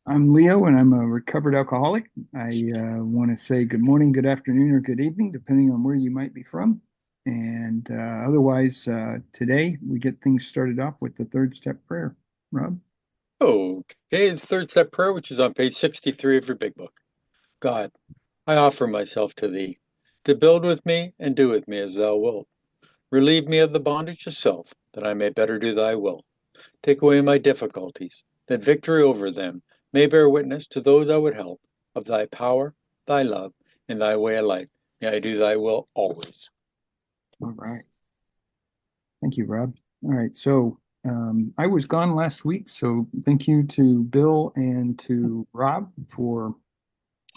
I'm Leo, and I'm a recovered alcoholic. I want to say good morning, good afternoon, or good evening, depending on where you might be from. And otherwise, today we get things started off with the third step prayer. Rob? Okay, the third step prayer, which is on page 63 of your big book. God, I offer myself to thee, to build with me and do with me as thou wilt. Relieve me of the bondage of self, that I may better do thy will. Take away my difficulties, that victory over them may bear witness to those I would help of thy power, thy love, and thy way of life. May I do thy will always. All right. Thank you, Rob. All right. So I was gone last week, so thank you to Bill and to Rob for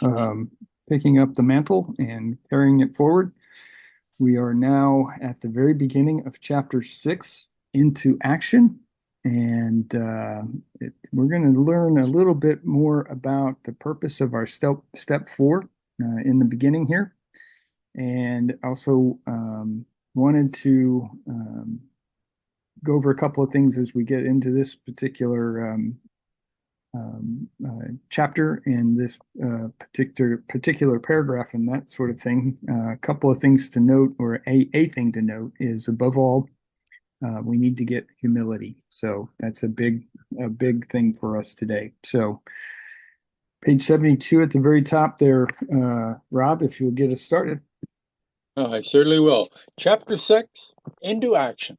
um, picking up the mantle and carrying it forward. We are now at the very beginning of chapter 6, Into Action. And we're going to learn a little bit more about the purpose of our step 4 in the beginning here. And also wanted to go over a couple of things as we get into this particular chapter and this particular paragraph and that sort of thing. A couple of things to note, or a thing to note, is above all, we need to get humility. So that's a big thing for us today. So page 72 at the very top there, Rob, if you'll get us started. I certainly will. Chapter 6, Into Action.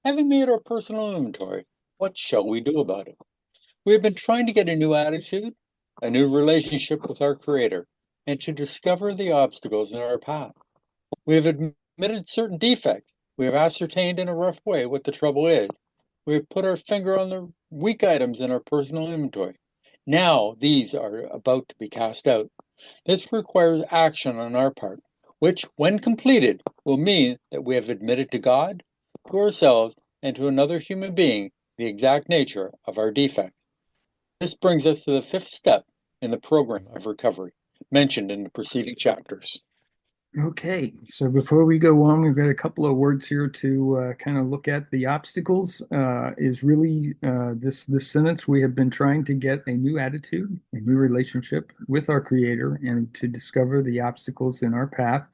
Having made our personal inventory, what shall we do about it? We have been trying to get a new attitude, a new relationship with our Creator, and to discover the obstacles in our path. We have admitted certain defects. We have ascertained in a rough way what the trouble is. We have put our finger on the weak items in our personal inventory. Now these are about to be cast out. This requires action on our part, which, when completed, will mean that we have admitted to God, to ourselves, and to another human being the exact nature of our defect. This brings us to the fifth step in the program of recovery, mentioned in the preceding chapters. Okay, so before we go on, we've got a couple of words here to kind of look at. The obstacles is really this sentence. We have been trying to get a new attitude, a new relationship with our Creator, and to discover the obstacles in our path.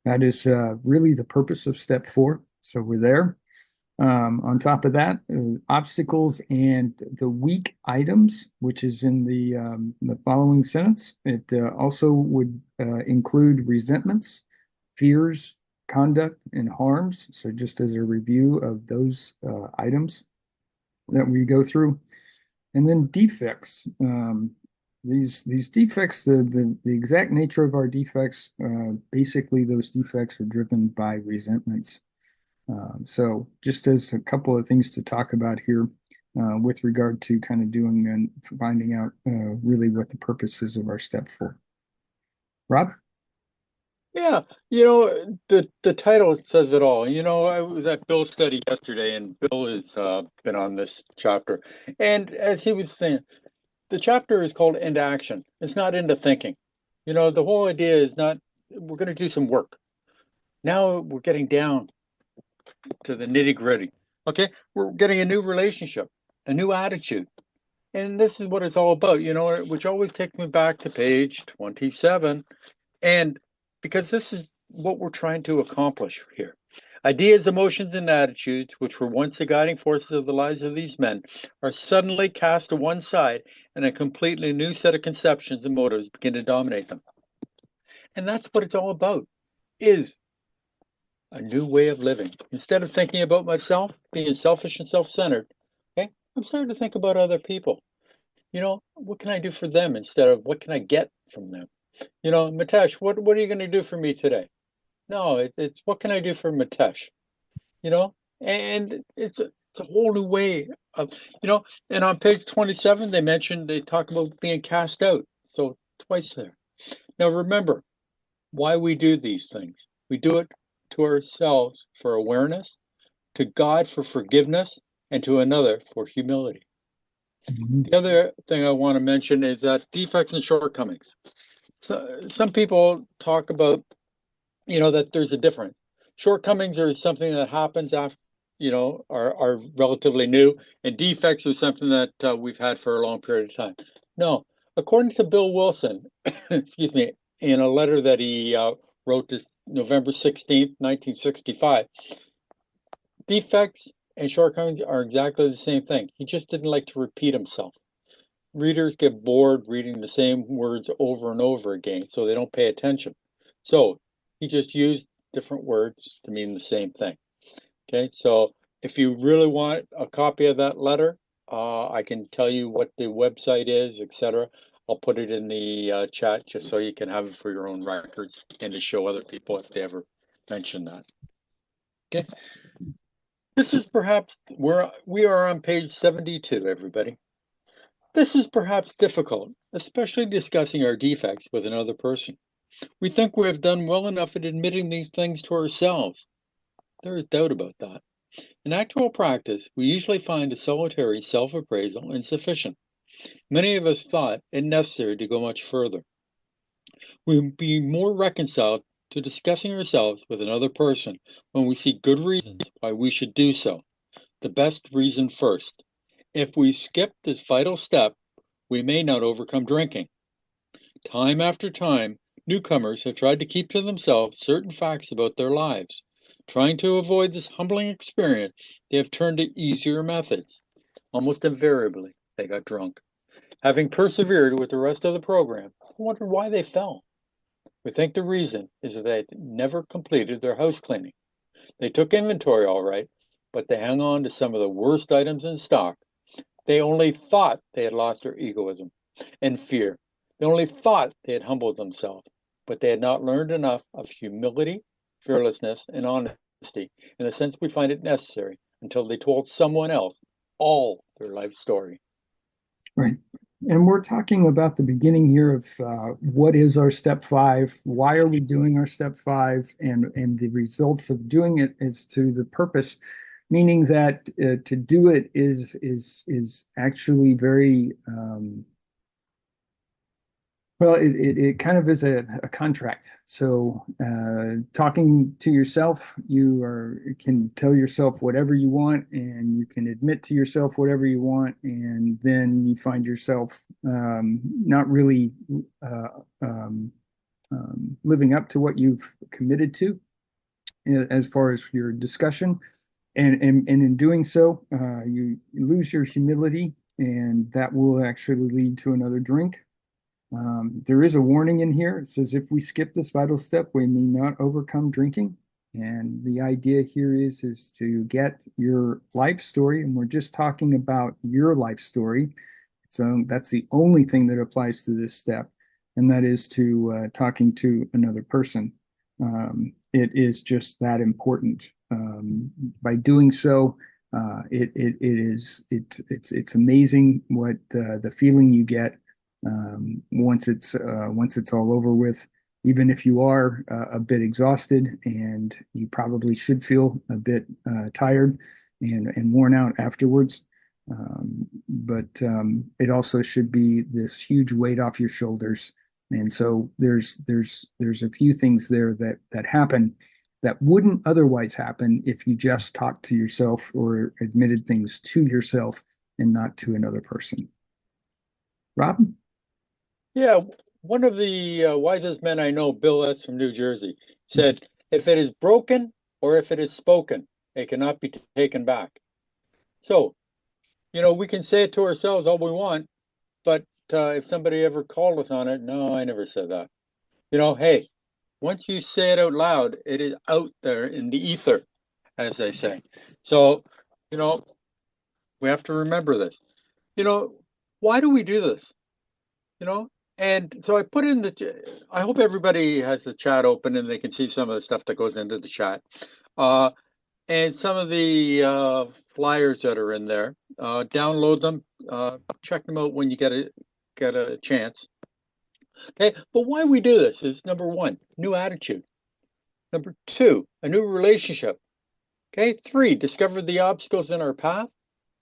That is really the purpose of step 4. So we're there. On top of that, obstacles and the weak items, which is in the following sentence. It also would include resentments, fears, conduct, and harms. So just as a review of those items that we go through. And then defects. These defects, the exact nature of our defects, basically those defects are driven by resentments. So just as a couple of things to talk about here with regard to kind of doing and finding out really what the purpose is of our step 4. Rob? Yeah, the title says it all. I was at Bill's study yesterday, and Bill has been on this chapter. And as he was saying, the chapter is called Into Action. It's not into thinking. The whole idea is not, we're going to do some work. Now we're getting down to the nitty gritty. Okay, we're getting a new relationship, a new attitude. And this is what it's all about, which always takes me back to page 27. And because this is what we're trying to accomplish here. Ideas, emotions, and attitudes, which were once the guiding forces of the lives of these men, are suddenly cast to one side, and a completely new set of conceptions and motives begin to dominate them. And that's what it's all about, is a new way of living. Instead of thinking about myself, being selfish and self-centered, okay, I'm starting to think about other people. What can I do for them instead of what can I get from them? Mitesh, what are you going to do for me today? No, it's what can I do for Mitesh? You know, and it's a whole new way of, and on page 27, they talk about being cast out. So twice there. Now remember why we do these things. We do it to ourselves for awareness, to God for forgiveness, and to another for humility. Mhm. The other thing I want to mention is that defects and shortcomings. So, some people talk about, that there's a difference. Shortcomings are something that happens after, are relatively new, and defects are something that we've had for a long period of time. No. According to Bill Wilson, excuse me, in a letter that he wrote this November 16th, 1965, defects and shortcomings are exactly the same thing. He just didn't like to repeat himself. Readers get bored reading the same words over and over again, so they don't pay attention. So he just used different words to mean the same thing. Okay, so if you really want a copy of that letter, I can tell you what the website is, etc. I'll put it in the chat just so you can have it for your own records and to show other people if they ever mention that. Okay, this is perhaps where we are on page 72, everybody. This is perhaps difficult, especially discussing our defects with another person. We think we have done well enough at admitting these things to ourselves. There is doubt about that. In actual practice, we usually find a solitary self-appraisal insufficient. Many of us thought it necessary to go much further. We would be more reconciled to discussing ourselves with another person when we see good reasons why we should do so. The best reason first. If we skip this vital step, we may not overcome drinking. Time after time, newcomers have tried to keep to themselves certain facts about their lives. Trying to avoid this humbling experience, they have turned to easier methods. Almost invariably, they got drunk. Having persevered with the rest of the program, I wondered why they fell. We think the reason is that they never completed their house cleaning. They took inventory all right, but they hung on to some of the worst items in stock. They only thought they had lost their egoism and fear. They only thought they had humbled themselves, but they had not learned enough of humility, fearlessness, and honesty in the sense we find it necessary until they told someone else all their life story. Right. And we're talking about the beginning here of what is our step five? Why are we doing our step five? And the results of doing it is to the purpose, meaning that to do it is actually very well, it kind of is a contract. So, talking to yourself, can tell yourself whatever you want, and you can admit to yourself whatever you want, and then you find yourself not really uh, um, living up to what you've committed to as far as your discussion, and in doing so, you lose your humility, and that will actually lead to another drink. There is a warning in here. It says if we skip this vital step, we may not overcome drinking. And the idea here is to get your life story, and we're just talking about your life story. So that's the only thing that applies to this step, and that is to talking to another person. It is just that important. By doing so, it's amazing what the feeling you get once it's all over with. Even if you are a bit exhausted, and you probably should feel a bit tired and worn out afterwards, but it also should be this huge weight off your shoulders. And so there's a few things there that happen that wouldn't otherwise happen if you just talked to yourself or admitted things to yourself and not to another person. Rob? Yeah, one of the wisest men I know, Bill S. from New Jersey, said, if it is broken or if it is spoken, it cannot be taken back. So, we can say it to ourselves all we want, but if somebody ever called us on it, no, I never said that. Hey, once you say it out loud, it is out there in the ether, as they say. So, you know, we have to remember this. Why do we do this? You know, and so I put in I hope everybody has the chat open and they can see some of the stuff that goes into the chat. Uh, and some of the flyers that are in there, download them, check them out when you get a chance. Okay, but why we do this is number one, new attitude. Number two, a new relationship. Okay, three, discover the obstacles in our path.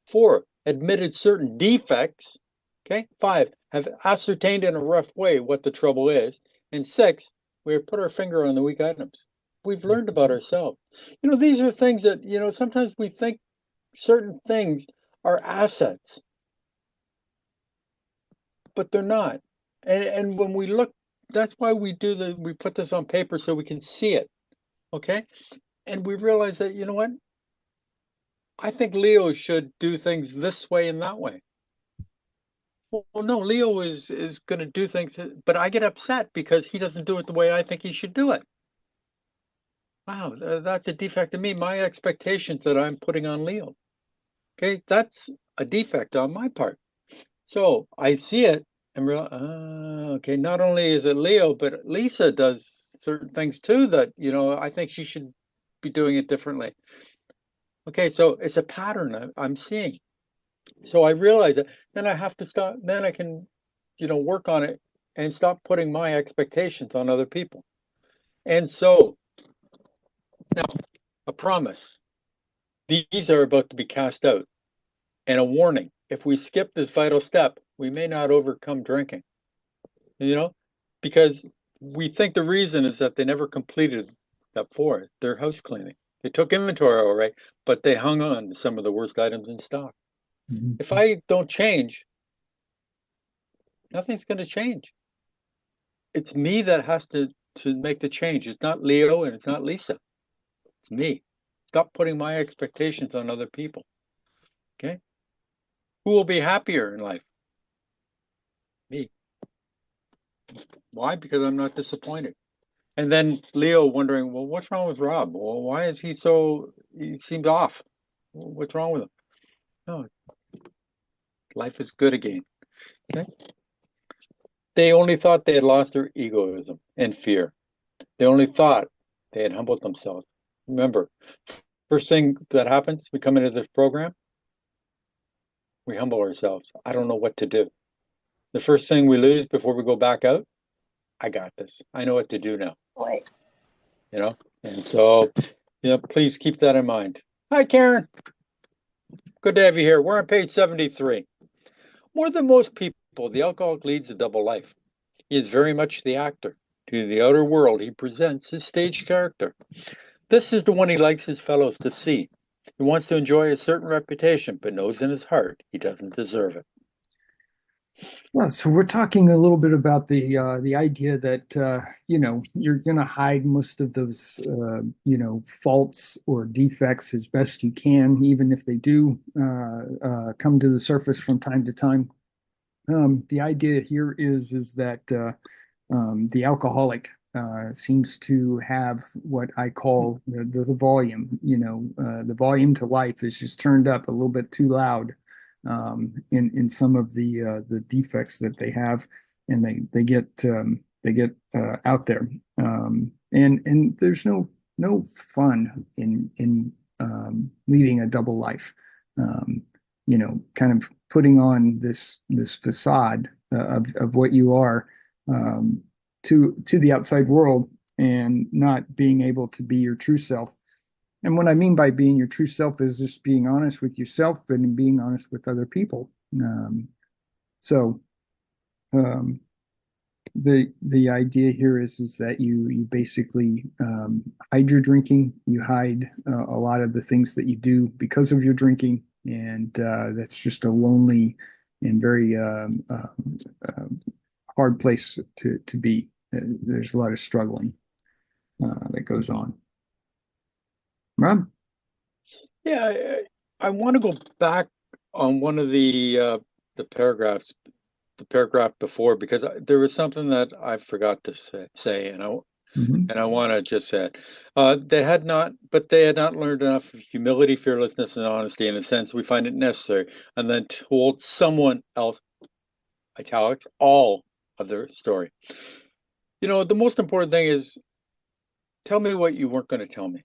Four, admitted certain defects. Okay, five, have ascertained in a rough way what the trouble is. And six, we have put our finger on the weak items. We've learned about ourselves. These are things that, sometimes we think certain things are assets. but they're not. And when we look, that's why we put this on paper so we can see it. Okay. And we realize that, you know what? I think Leo should do things this way and that way. Well, no, Leo is going to do things, but I get upset because he doesn't do it the way I think he should do it. Wow, that's a defect in me. My expectations that I'm putting on Leo. Okay, that's a defect on my part. So I see it and realize, okay, not only is it Leo, but Lisa does certain things too that, I think she should be doing it differently. Okay, so it's a pattern I'm seeing. So I realize it. Then I have to stop. Then I can, work on it and stop putting my expectations on other people. And so now, a promise. These are about to be cast out. And a warning. If we skip this vital step, we may not overcome drinking. Because we think the reason is that they never completed step 4, their house cleaning. They took inventory all right, but they hung on to some of the worst items in stock. Mhm. If I don't change, nothing's going to change. It's me that has to make the change. It's not Leo and it's not Lisa. It's me. Stop putting my expectations on other people. Okay? Who will be happier in life? Me. Why? Because I'm not disappointed. And then Leo wondering, well, what's wrong with Rob? Well, why is he seems off? What's wrong with him? No, life is good again. Okay? They only thought they had lost their egoism and fear. They only thought they had humbled themselves. Remember, first thing that happens, we come into this program, we humble ourselves. I don't know what to do. The first thing we lose before we go back out, I got this. I know what to do now. Boy. And so, please keep that in mind. Hi, Karen. Good to have you here. We're on page 73. More than most people, the alcoholic leads a double life. He is very much the actor. To the outer world, he presents his stage character. This is the one he likes his fellows to see. He wants to enjoy a certain reputation, but knows in his heart he doesn't deserve it. Yeah, so we're talking a little bit about the idea that you're going to hide most of those faults or defects as best you can, even if they do come to the surface from time to time. The idea here is that the alcoholic seems to have what I call the volume. The volume to life is just turned up a little bit too loud in some of the defects that they have, and they get out there, and there's no fun in leading a double life. Kind of putting on this facade of what you are to the outside world and not being able to be your true self. And what I mean by being your true self is just being honest with yourself and being honest with other people. So the idea here is that you basically hide your drinking, you hide a lot of the things that you do because of your drinking, and that's just a lonely and very hard place to be. There's a lot of struggling that goes on. Rob? Yeah, I want to go back on one of the paragraphs, the paragraph before, because there was something that I forgot to say, and I want to just say it. They had not learned enough of humility, fearlessness, and honesty. In a sense, we find it necessary, and then told someone else, italics, all of their story. The most important thing is tell me what you weren't going to tell me.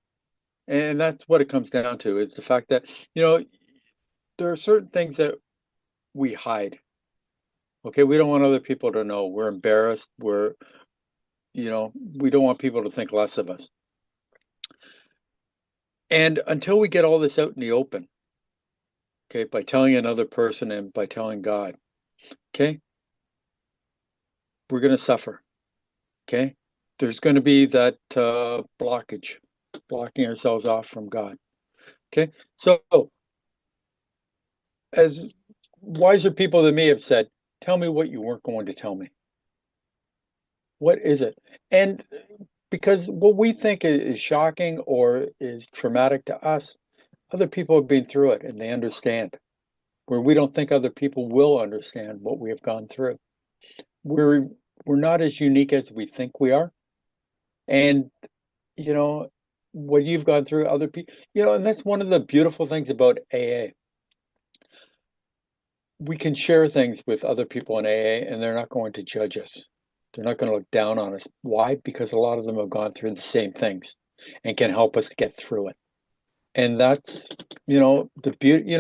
And that's what it comes down to, is the fact that, there are certain things that we hide. Okay, we don't want other people to know. We're embarrassed. We don't want people to think less of us. And until we get all this out in the open, okay, by telling another person and by telling God, okay, we're going to suffer. Okay, there's going to be that blockage, blocking ourselves off from God. Okay, so as wiser people than me have said, Tell me what you weren't going to tell me. What is it? And because what we think is shocking or is traumatic to us, other people have been through it and they understand, where we don't think other people will understand what we have gone through. We're we're not as unique as we think we are. And you know, what you've gone through, other people, and that's one of the beautiful things about AA. We can share things with other people in AA and they're not going to judge us. They're not going to look down on us. Why? Because a lot of them have gone through the same things and can help us get through it. And that's, the beauty,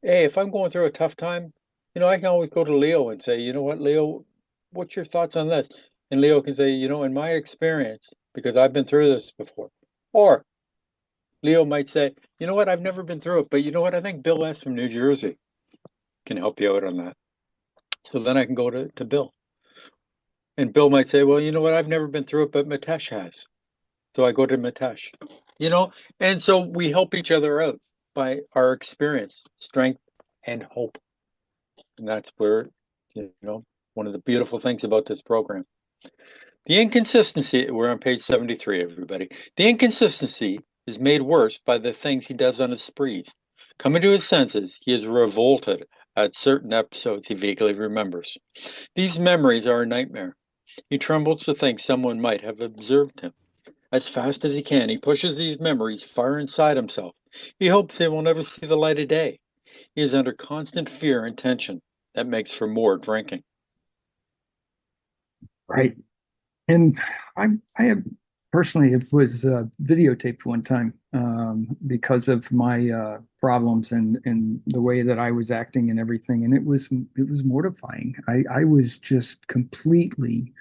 hey, if I'm going through a tough time, I can always go to Leo and say, you know what, Leo, what's your thoughts on this? And Leo can say, in my experience, because I've been through this before. Or Leo might say, you know what, I've never been through it, but you know what, I think Bill S. from New Jersey can help you out on that. So then I can go to Bill. And Bill might say, well, you know what, I've never been through it, but Mitesh has. So I go to Mitesh, and so we help each other out by our experience, strength, and hope. And that's where, one of the beautiful things about this program. The inconsistency, we're on page 73, everybody. The inconsistency is made worse by the things he does on his sprees. Coming to his senses, he is revolted at certain episodes he vaguely remembers. These memories are a nightmare. He trembles to think someone might have observed him. As fast as he can, he pushes these memories far inside himself. He hopes they will never see the light of day. He is under constant fear and tension. That makes for more drinking. Right. And I have personally, it was videotaped one time because of my problems and the way that I was acting and everything, and it was mortifying. I was just completely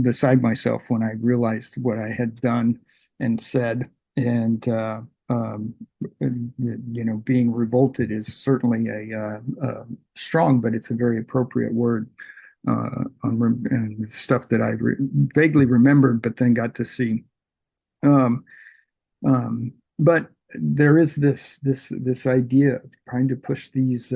beside myself when I realized what I had done and said, um, being revolted is certainly a strong, but it's a very appropriate word on stuff that I vaguely remembered, but then got to see. Um, but there is this idea of trying to push these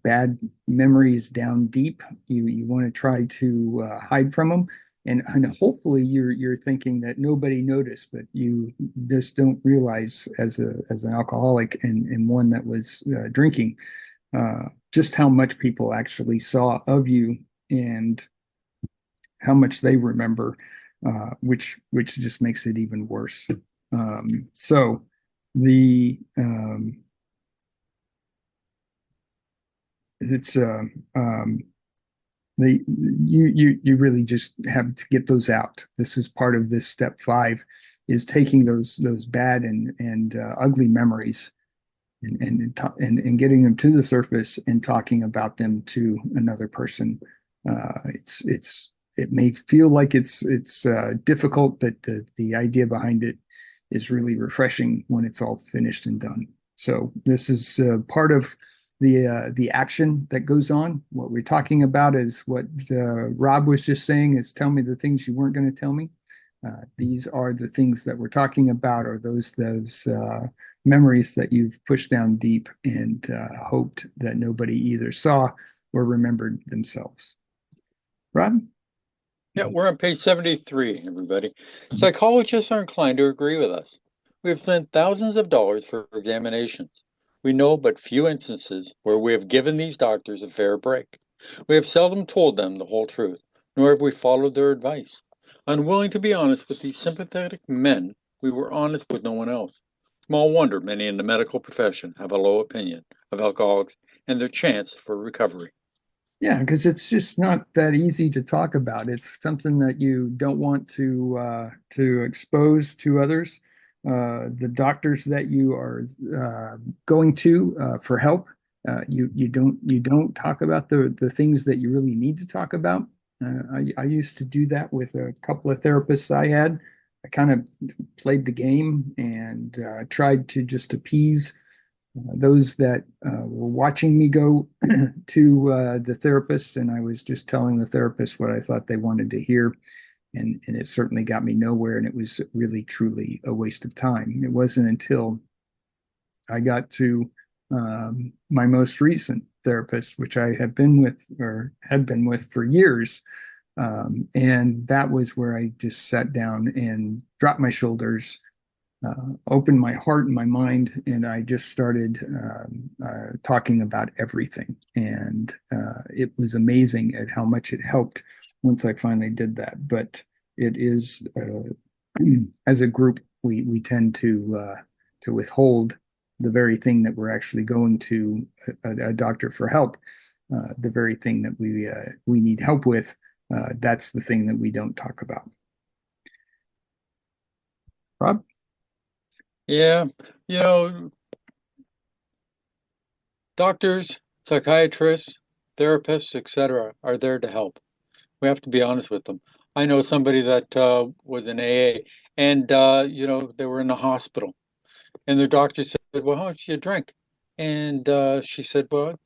bad memories down deep. You want to try to hide from them, and hopefully you're thinking that nobody noticed, but you just don't realize as an alcoholic and one that was drinking just how much people actually saw of you and how much they remember, which just makes it even worse. So the it's the you really just have to get those out. This is part of this step 5, is taking those bad and ugly memories and getting them to the surface and talking about them to another person. It may feel like it's difficult, but the idea behind it is really refreshing when it's all finished and done. So this is part of the action that goes on. What we're talking about is what Rob was just saying, is tell me the things you weren't going to tell me. These are the things that we're talking about, or those memories that you've pushed down deep and hoped that nobody either saw or remembered themselves. Rob? Yeah, we're on page 73, everybody. Psychologists are inclined to agree with us. We have spent thousands of dollars for examinations. We know but few instances where we have given these doctors a fair break. We have seldom told them the whole truth, nor have we followed their advice. Unwilling to be honest with these sympathetic men, we were honest with no one else. Small wonder many in the medical profession have a low opinion of alcoholics and their chance for recovery. Yeah, because it's just not that easy to talk about. It's something that you don't want to expose to others. The doctors that you are going to for help, you don't talk about the things that you really need to talk about. I used to do that with a couple of therapists I had. I kind of played the game and tried to just appease those that were watching me go to the therapist, and I was just telling the therapist what I thought they wanted to hear. And it certainly got me nowhere, and it was really, truly a waste of time. It wasn't until I got to my most recent therapist, which I have been with or had been with for years. And that was where I just sat down and dropped my shoulders, opened my heart and my mind, and I just started talking about everything. And it was amazing at how much it helped once I finally did that. But it is, as a group, we tend to withhold the very thing that we're actually going to a doctor for help. The very thing that we need help with, that's the thing that we don't talk about. Rob? Yeah, you know, doctors, psychiatrists, therapists, etc., are there to help. We have to be honest with them. I know somebody that was in AA, and they were in the hospital, and their doctor said, "Well, how much do you drink?" And she said, "Well,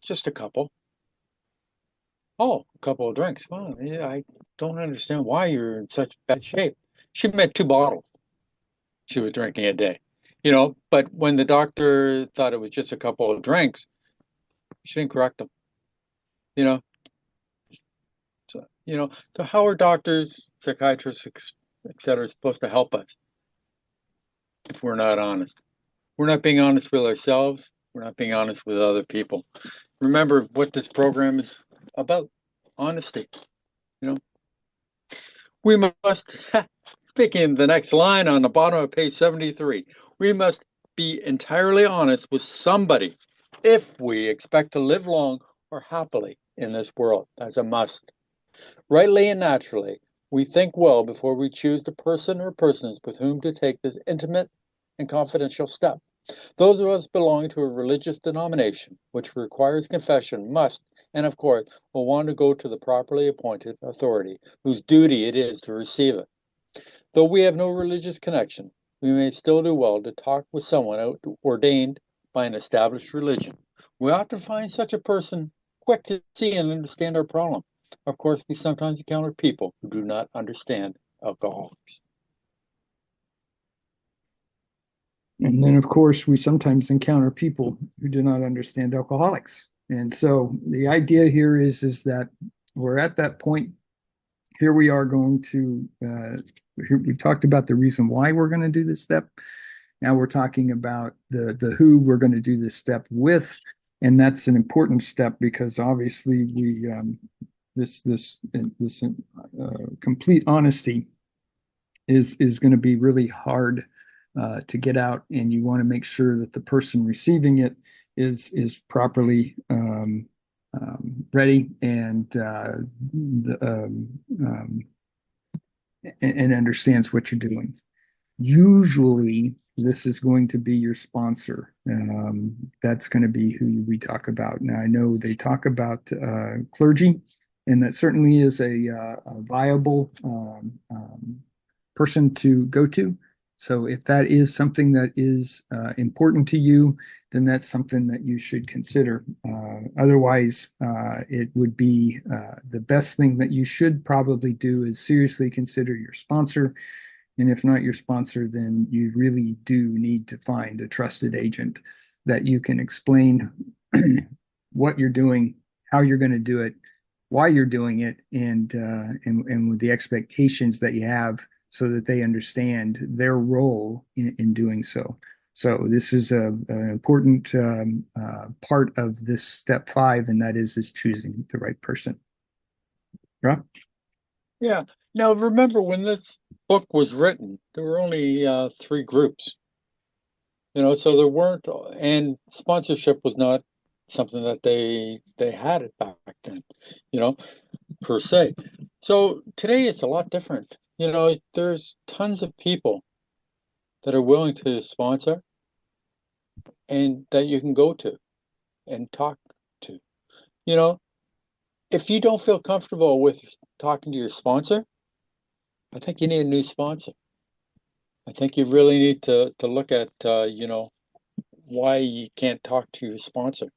just a couple." Oh, a couple of drinks. Well, yeah, I don't understand why you're in such bad shape. She meant 2 bottles she was drinking a day, but when the doctor thought it was just a couple of drinks, she didn't correct them, you know. So how are doctors, psychiatrists, etc., supposed to help us if we're not honest? We're not being honest with ourselves. We're not being honest with other people. Remember what this program is about: honesty. You know, we must, speaking the next line on the bottom of page 73, we must be entirely honest with somebody if we expect to live long or happily in this world. That's a must. Rightly and naturally, we think well before we choose the person or persons with whom to take this intimate and confidential step. Those of us belonging to a religious denomination which requires confession must, and of course, will want to go to the properly appointed authority, whose duty it is to receive it. Though we have no religious connection, we may still do well to talk with someone ordained by an established religion. We often find such a person quick to see and understand our problem. Of course, we sometimes encounter people who do not understand alcoholics. And then, of course, we sometimes encounter people who do not understand alcoholics. And so the idea here is that we're at that point. Here we are going to, we talked about the reason why we're going to do this step. Now we're talking about the who we're going to do this step with. And that's an important step because obviously this complete honesty is going to be really hard to get out, and you want to make sure that the person receiving it is properly ready and understands what you're doing. Usually, this is going to be your sponsor. That's going to be who we talk about. Now, I know they talk about clergy, and that certainly is a viable person to go to. So if that is something that is important to you, then that's something that you should consider. Otherwise, it would be the best thing that you should probably do is seriously consider your sponsor. And if not your sponsor, then you really do need to find a trusted agent that you can explain what you're doing, how you're going to do it, why you're doing it, and with the expectations that you have so that they understand their role in doing so. So this is an important part of this step 5, and that is choosing the right person. Rob? Yeah. Now, remember when this book was written, there were only 3 groups. So there weren't, and sponsorship was not something that they had it back then, per se. So today it's a lot different. There's tons of people that are willing to sponsor and that you can go to and talk to. If you don't feel comfortable with talking to your sponsor, I think you need a new sponsor. I think you really need to look at, why you can't talk to your sponsor,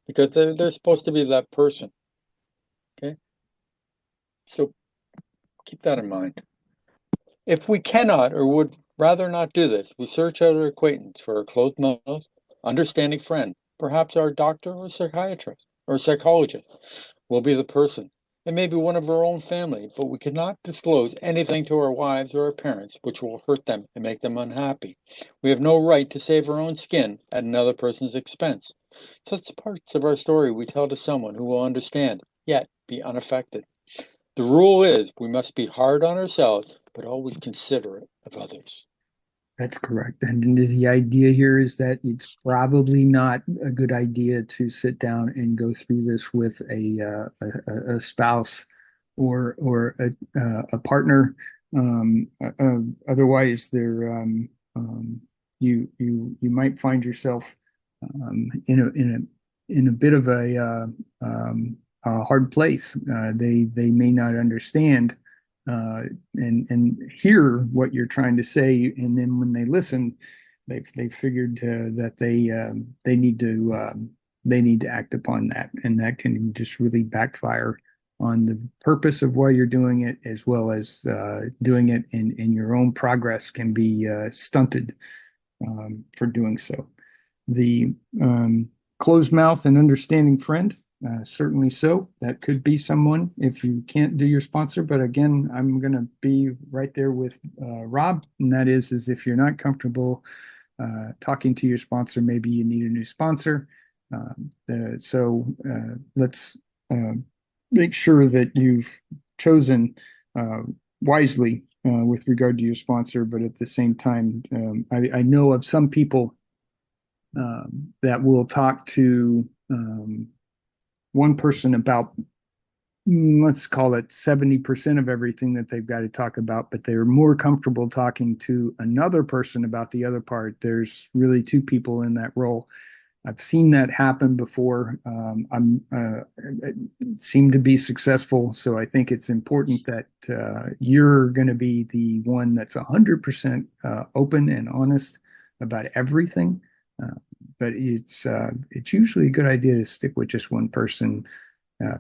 because they're supposed to be that person. Okay. So keep that in mind. If we cannot or would rather not do this, we search out our acquaintance for a closed mouth, understanding friend, perhaps our doctor or psychiatrist or psychologist, will be the person. It may be one of our own family, but we cannot disclose anything to our wives or our parents which will hurt them and make them unhappy. We have no right to save our own skin at another person's expense. Such parts of our story we tell to someone who will understand, yet be unaffected. The rule is we must be hard on ourselves, but always considerate of others. That's correct. And the idea here is that it's probably not a good idea to sit down and go through this with a spouse or a partner. Otherwise, you might find yourself in a bit of a hard place. They may not understand and hear what you're trying to say, and then when they listen, they figured that they need to act upon that, and that can just really backfire on the purpose of why you're doing it, as well as doing it in your own progress can be stunted for doing so. The closed mouth and understanding friend. Certainly so. That could be someone if you can't do your sponsor. But again, I'm going to be right there with Rob, and that is if you're not comfortable talking to your sponsor, maybe you need a new sponsor. Let's make sure that you've chosen wisely with regard to your sponsor. But at the same time, I know of some people that will talk to one person about, let's call it 70% of everything that they've got to talk about, but they're more comfortable talking to another person about the other part. There's really two people in that role. I've seen that happen before. It seemed to be successful. So I think it's important that you're going to be the one that's 100% open and honest about everything. But it's usually a good idea to stick with just one person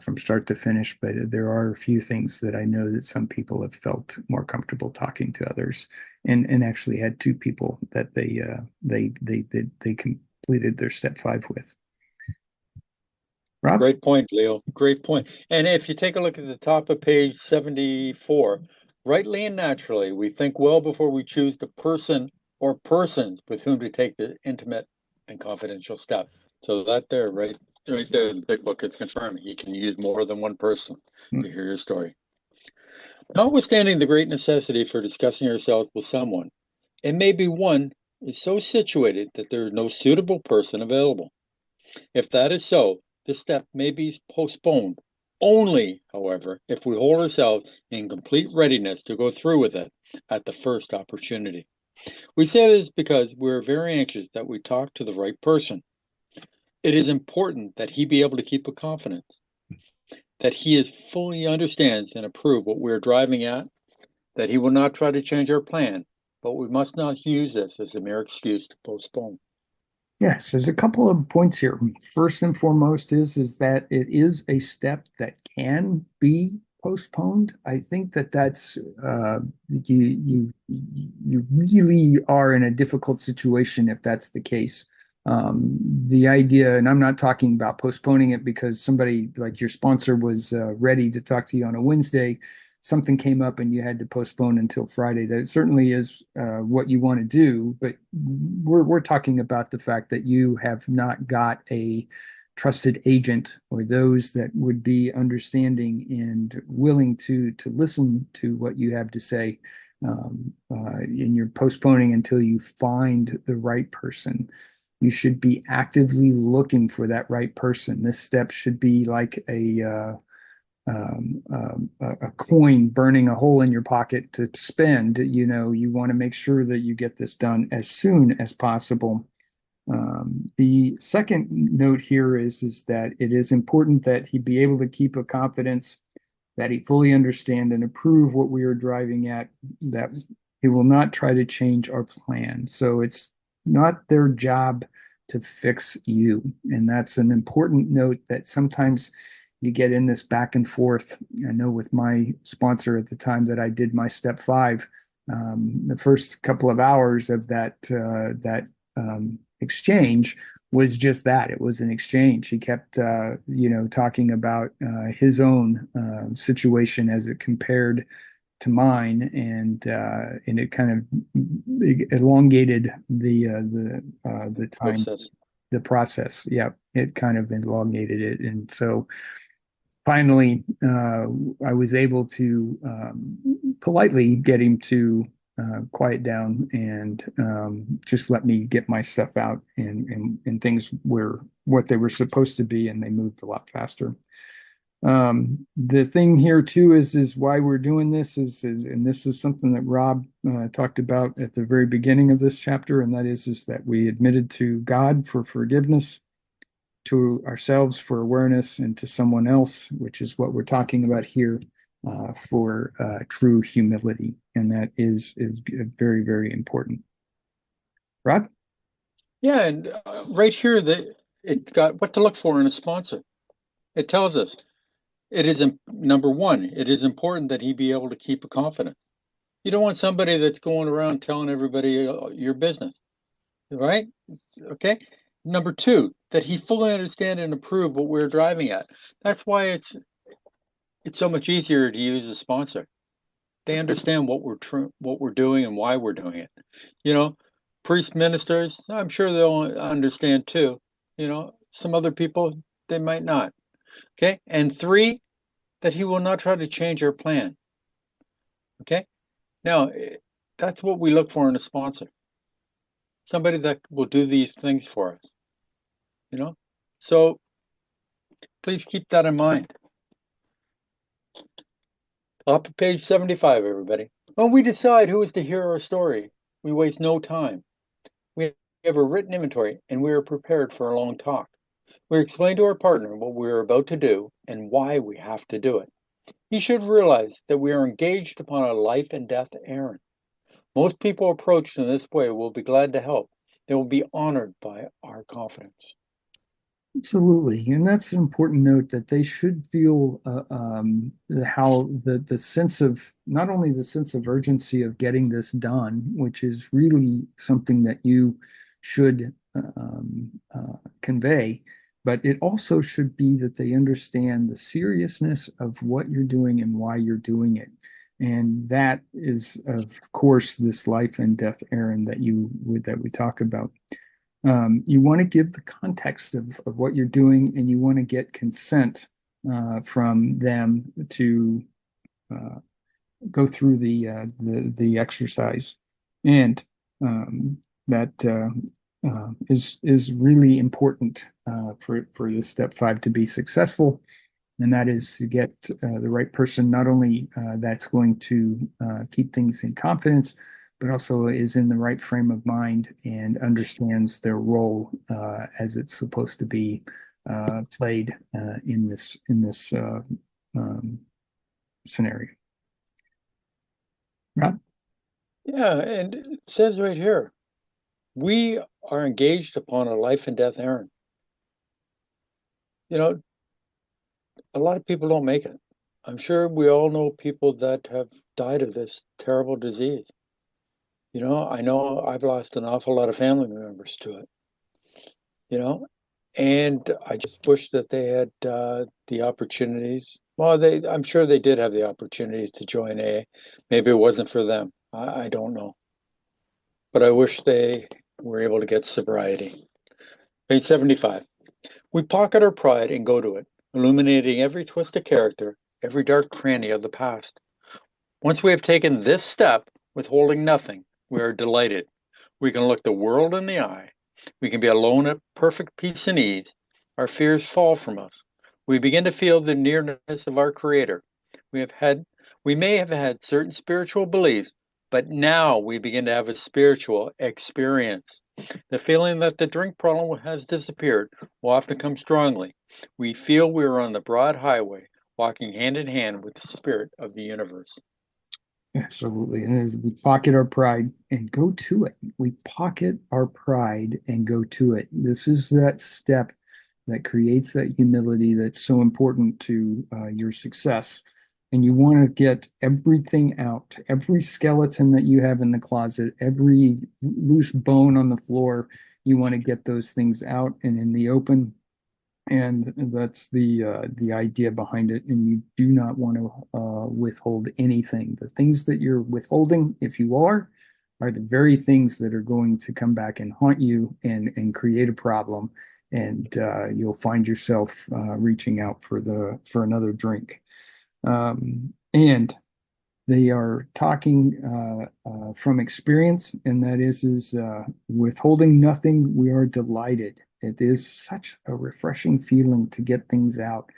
from start to finish. But there are a few things that I know that some people have felt more comfortable talking to others, and actually had two people that they completed their step 5 with. Rob? Great point, Leo. Great point. And if you take a look at the top of page 74, rightly and naturally, we think well before we choose the person or persons with whom to take the intimate and confidential step. So that there, right there, the big book is confirming you can use more than one person to hear your story. Notwithstanding the great necessity for discussing yourself with someone, it may be one is so situated that there is no suitable person available. If that is so, this step may be postponed only, however, if we hold ourselves in complete readiness to go through with it at the first opportunity. We say this because we're very anxious that we talk to the right person. It is important that he be able to keep a confidence, that he is fully understands and approve what we're driving at, that he will not try to change our plan, but we must not use this as a mere excuse to postpone. Yes, there's a couple of points here. First and foremost is that it is a step that can be postponed. I think that's you really are in a difficult situation if that's the case. The idea, and I'm not talking about postponing it because somebody like your sponsor was ready to talk to you on a Wednesday, something came up and you had to postpone until Friday. That certainly is what you want to do, but we're talking about the fact that you have not got a trusted agent or those that would be understanding and willing to listen to what you have to say. And you're postponing until you find the right person. You should be actively looking for that right person. This step should be like a coin burning a hole in your pocket to spend. You want to make sure that you get this done as soon as possible. The second note here is that it is important that he be able to keep a confidence, that he fully understand and approve what we are driving at, that he will not try to change our plan. So it's not their job to fix you. And that's an important note that sometimes you get in this back and forth. I know with my sponsor at the time that I did my step 5, the first couple of hours of that exchange was just that. It was an exchange. He kept, talking about his own situation as it compared to mine, and it kind of elongated the time, Process. the process. Yeah, it kind of elongated it, and so finally, I was able to politely get him to quiet down and just let me get my stuff out, and things were what they were supposed to be, and they moved a lot faster. The thing here too is why we're doing this and this is something that Rob talked about at the very beginning of this chapter, and that is that we admitted to God for forgiveness, to ourselves for awareness, and to someone else, which is what we're talking about here, for true humility, and that is very, very important. Rob? Yeah, and right here, it's got what to look for in a sponsor. It tells us it is number one. It is important that he be able to keep a confidence. You don't want somebody that's going around telling everybody your business, right? Okay. Number two, that he fully understand and approve what we're driving at. That's why it's so much easier to use a sponsor. They understand what we're doing and why we're doing it. You know, priest ministers, I'm sure they'll understand too. Some other people they might not. Okay. And three, that he will not try to change our plan. Okay. Now, that's what we look for in a sponsor. Somebody that will do these things for us. You know, so please keep that in mind. Top of page 75, everybody. When we decide who is to hear our story, we waste no time. We have a written inventory and we are prepared for a long talk. We explain to our partner what we are about to do and why we have to do it. He should realize that we are engaged upon a life and death errand. Most people approached in this way will be glad to help. They will be honored by our confidence. Absolutely, and that's an important note that they should feel how the sense of not only the sense of urgency of getting this done, which is really something that you should convey, but it also should be that they understand the seriousness of what you're doing and why you're doing it. And that is, of course, this life and death errand that we talk about. You want to give the context of what you're doing, and you want to get consent from them to uh, go through the exercise, and that is really important for this step 5 to be successful, and that is to get the right person, not only that's going to keep things in confidence, but also is in the right frame of mind and understands their role as it's supposed to be played in this scenario. Rob? Yeah, and it says right here, we are engaged upon a life and death errand. You know, a lot of people don't make it. I'm sure we all know people that have died of this terrible disease. I know I've lost an awful lot of family members to it, you know, and I just wish that they had the opportunities. Well, I'm sure they did have the opportunities to join A. Maybe it wasn't for them. I don't know. But I wish they were able to get sobriety. Page 75. We pocket our pride and go to it, illuminating every twist of character, every dark cranny of the past. Once we have taken this step, withholding nothing, we are delighted. We can look the world in the eye. We can be alone at perfect peace and ease. Our fears fall from us. We begin to feel the nearness of our Creator. We may have had certain spiritual beliefs, but now we begin to have a spiritual experience. The feeling that the drink problem has disappeared will often come strongly. We feel we are on the broad highway, walking hand in hand with the spirit of the universe. Absolutely. And as we pocket our pride and go to it. We pocket our pride and go to it. This is that step that creates that humility that's so important to your success. And you want to get everything out, every skeleton that you have in the closet, every loose bone on the floor. You want to get those things out and in the open. And that's the idea behind it. And you do not want to withhold anything. The things that you're withholding, if you are the very things that are going to come back and haunt you and create a problem. And you'll find yourself reaching out for another drink. And they are talking from experience, and that is withholding nothing. We are delighted. It is such a refreshing feeling to get things out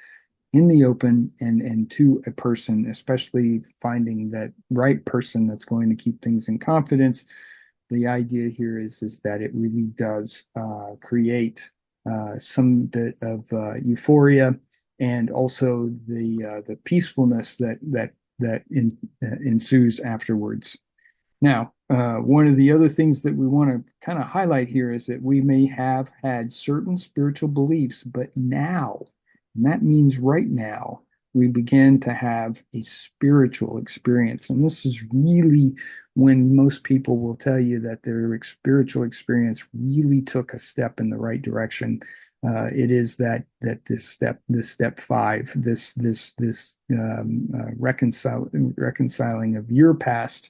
in the open and to a person, especially finding that right person that's going to keep things in confidence. The idea here is that it really does create some bit of euphoria and also the peacefulness that ensues afterwards. Now, one of the other things that we want to kind of highlight here is that we may have had certain spiritual beliefs, but now, and that means right now, we begin to have a spiritual experience. And this is really when most people will tell you that their spiritual experience really took a step in the right direction. It is that this step five, this reconciling of your past,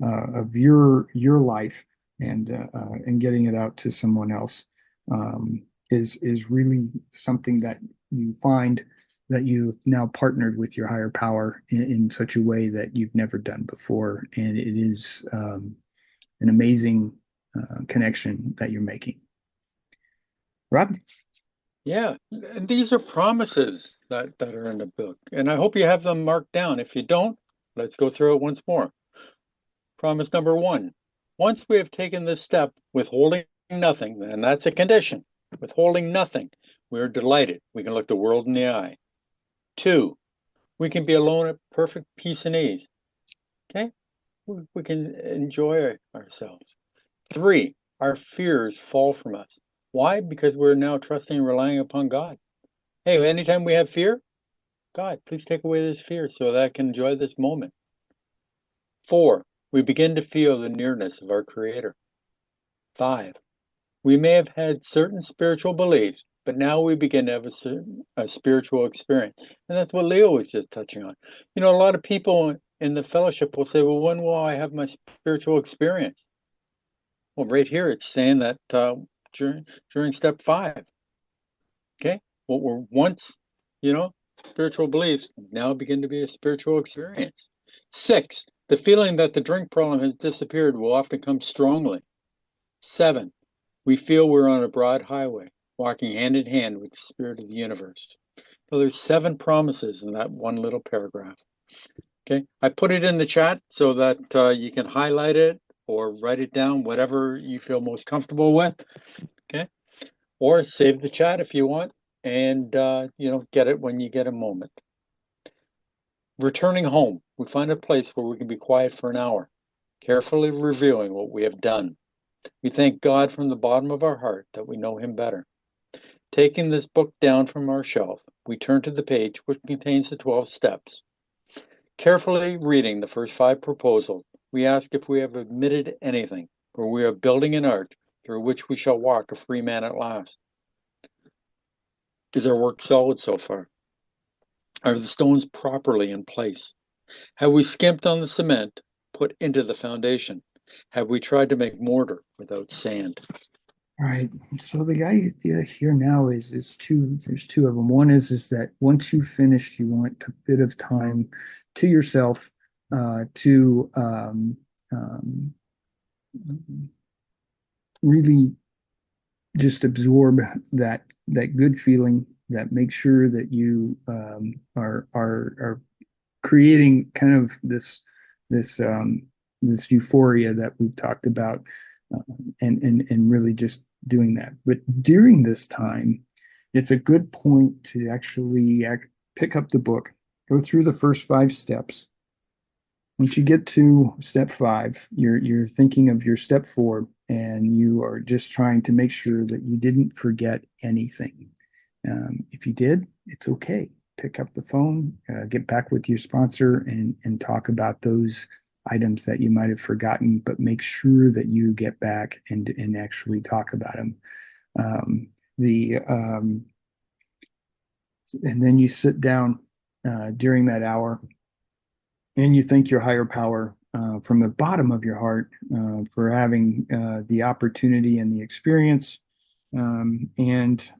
of your life, and getting it out to someone else, is really something that you find that you've now partnered with your higher power in such a way that you've never done before, and it is an amazing connection that you're making. Rob? Yeah, and these are promises that are in the book, and I hope you have them marked down. If you don't, let's go through it once more. Promise number one: once we have taken this step, withholding nothing, and that's a condition, withholding nothing, we are delighted. We can look the world in the eye. Two, we can be alone at perfect peace and ease. Okay, we can enjoy ourselves. Three, our fears fall from us. Why? Because we're now trusting and relying upon God. Hey, anytime we have fear, God, please take away this fear so that I can enjoy this moment. Four, we begin to feel the nearness of our Creator. Five, we may have had certain spiritual beliefs, but now we begin to have a spiritual experience. And that's what Leo was just touching on. You know, a lot of people in the fellowship will say, well, when will I have my spiritual experience? Well, right here, it's saying that during step five. Okay, what were once, spiritual beliefs now begin to be a spiritual experience. Six, the feeling that the drink problem has disappeared will often come strongly. Seven, we feel we're on a broad highway, walking hand in hand with the spirit of the universe. So there's 7 promises in that one little paragraph. Okay, I put it in the chat so that you can highlight it or write it down, whatever you feel most comfortable with. Okay, or save the chat if you want, and get it when you get a moment. Returning home, we find a place where we can be quiet for an hour, carefully reviewing what we have done. We thank God from the bottom of our heart that we know Him better. Taking this book down from our shelf, we turn to the page which contains the 12 steps. Carefully reading the first 5 proposals, we ask if we have omitted anything, for we are building an arch through which we shall walk a free man at last. Is our work solid so far? Are the stones properly in place? Have we skimped on the cement put into the foundation? Have we tried to make mortar without sand? All right. So the idea here now is two. There's two of them. One is that once you've finished, you want a bit of time to yourself to really just absorb that good feeling. That makes sure that you are creating kind of this this euphoria that we've talked about, and really just doing that. But during this time, it's a good point to actually pick up the book, go through the first 5 steps. Once you get to step 5, you're thinking of your step 4, and you are just trying to make sure that you didn't forget anything. If you did, it's okay. Pick up the phone, get back with your sponsor, and talk about those items that you might have forgotten, but make sure that you get back and actually talk about them. The and then you sit down during that hour and you thank your higher power from the bottom of your heart for having the opportunity and the experience, and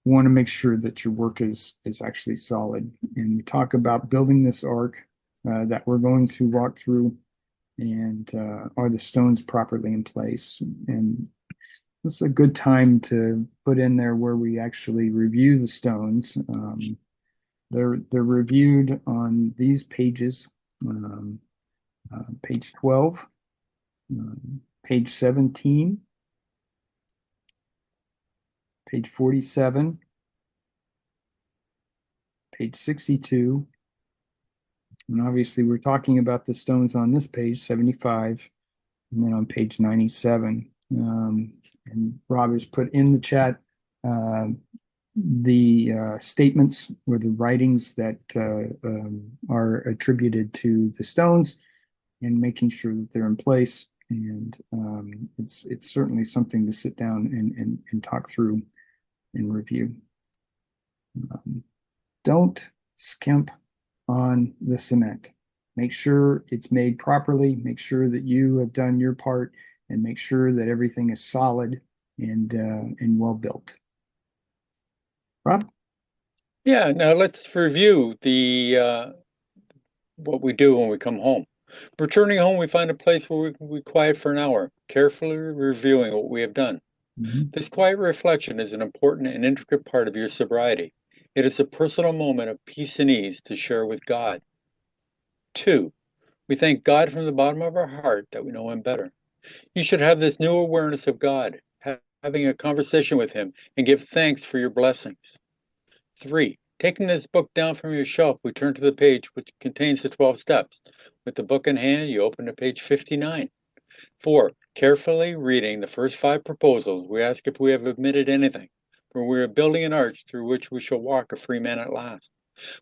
want to make sure that your work is actually solid. And we talk about building this ark that we're going to walk through, and are the stones properly in place? And it's a good time to put in there where we actually review the stones. They're reviewed on these pages, page 12, page 17, page 47, page 62. And obviously we're talking about the stones on this page, 75, and then on page 97. And Rob has put in the chat the statements or the writings that are attributed to the stones, and making sure that they're in place. And it's certainly something to sit down and talk through and review. Don't skimp on the cement. Make sure it's made properly. Make sure that you have done your part, and make sure that everything is solid and well built. Rob? Yeah, now let's review the what we do when we come home. Returning home, we find a place where we can be quiet for an hour, carefully reviewing what we have done. This quiet reflection is an important and intricate part of your sobriety. It is a personal moment of peace and ease to share with God. 2, we thank God from the bottom of our heart that we know Him better. You should have this new awareness of God, having a conversation with Him, and give thanks for your blessings. 3, taking this book down from your shelf, we turn to the page which contains the 12 steps. With the book in hand, you open to page 59. 4, carefully reading the first 5 proposals, we ask if we have omitted anything, for we are building an arch through which we shall walk a free man at last.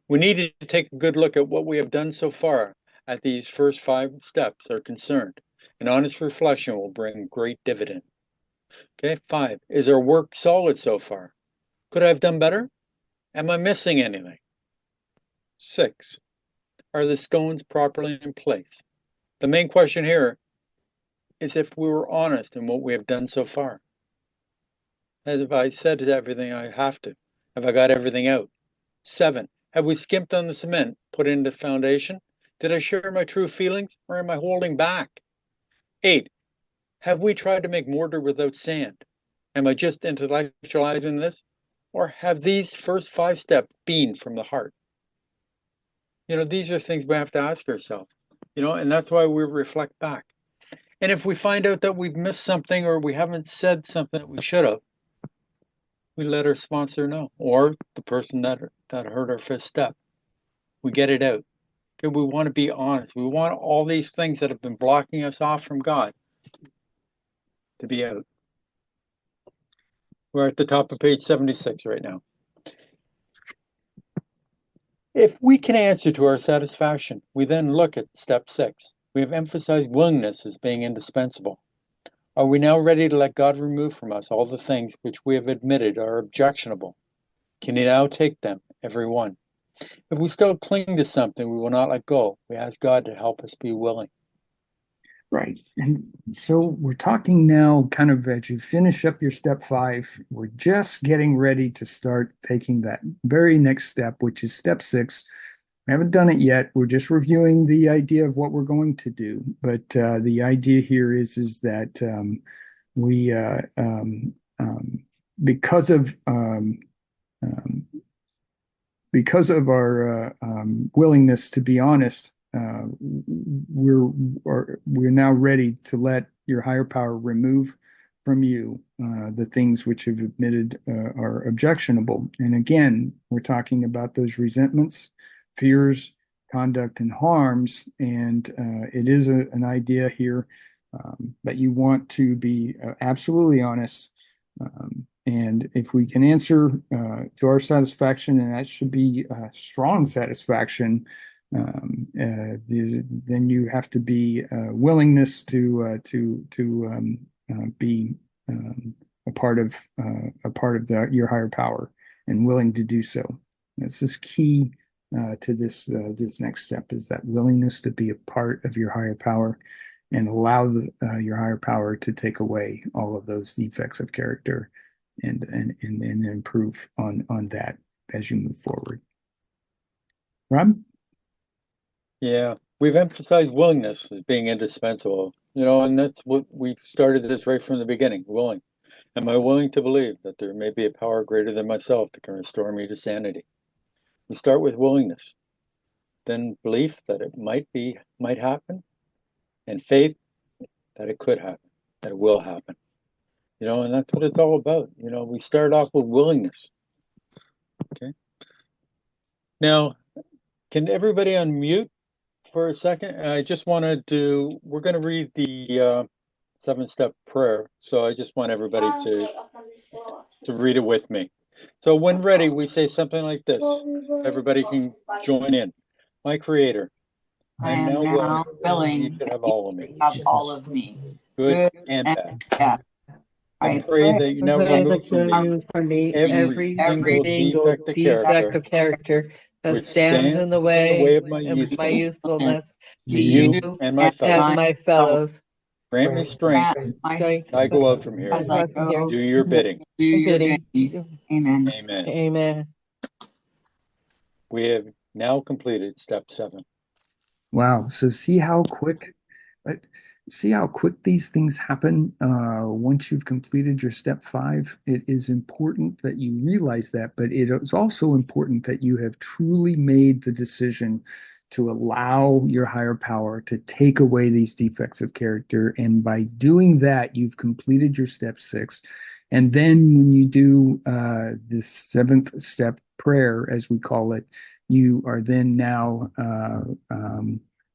We need to take a good look at what we have done so far at these first 5 steps are concerned. An honest reflection will bring great dividend. Okay, 5, is our work solid so far? Could I have done better? Am I missing anything? 6, are the stones properly in place? The main question here is if we were honest in what we have done so far. As if I said everything I have to. Have I got everything out? 7, have we skimped on the cement put into the foundation? Did I share my true feelings, or am I holding back? 8, have we tried to make mortar without sand? Am I just intellectualizing this? Or have these first 5 steps been from the heart? These are things we have to ask ourselves, and that's why we reflect back. And if we find out that we've missed something or we haven't said something that we should have, we let our sponsor know, or the person that heard our 5th step. We get it out. Okay, we want to be honest. We want all these things that have been blocking us off from God to be out. We're at the top of page 76 right now. If we can answer to our satisfaction, we then look at step 6. We have emphasized willingness as being indispensable. Are we now ready to let God remove from us all the things which we have admitted are objectionable? Can He now take them, every one? If we still cling to something we will not let go, we ask God to help us be willing. Right. And so we're talking now kind of as you finish up your step 5, we're just getting ready to start taking that very next step, which is step 6. We haven't done it yet. We're just reviewing the idea of what we're going to do. But the idea here is that we, because of our willingness to be honest, we're now ready to let your higher power remove from you the things which have admitted are objectionable. And again, we're talking about those resentments, fears, conduct, and harms. And it is an idea here that you want to be absolutely honest. And if we can answer to our satisfaction, and that should be strong satisfaction, Then you have to be willingness to be a part of your higher power and willing to do so. That's just key to this next step, is that willingness to be a part of your higher power and allow your higher power to take away all of those defects of character and improve on that as you move forward. Rob? Yeah, we've emphasized willingness as being indispensable, and that's what we've started this right from the beginning, willing. Am I willing to believe that there may be a power greater than myself that can restore me to sanity? We start with willingness, then belief that it might happen, and faith that it could happen, that it will happen. And that's what it's all about. We start off with willingness. Okay. Now, can everybody unmute for a second? I just want to we're going to read the 7-step prayer. So I just want everybody to read it with me. So when ready, we say something like this. Everybody can join in. My Creator, I am now willing you should have all of me. Good and bad. I pray that you now remove from me every single defect of character that stands in the way of my usefulness to you and my fellows. Grant me strength as I go out from here. Do your bidding. Amen. Amen. Amen. We have now completed step 7. Wow. So see how quick these things happen once you've completed your step 5. It is important that you realize that, but it is also important that you have truly made the decision to allow your higher power to take away these defects of character. And by doing that, you've completed your step 6. And then when you do this 7th step prayer, as we call it, you are then now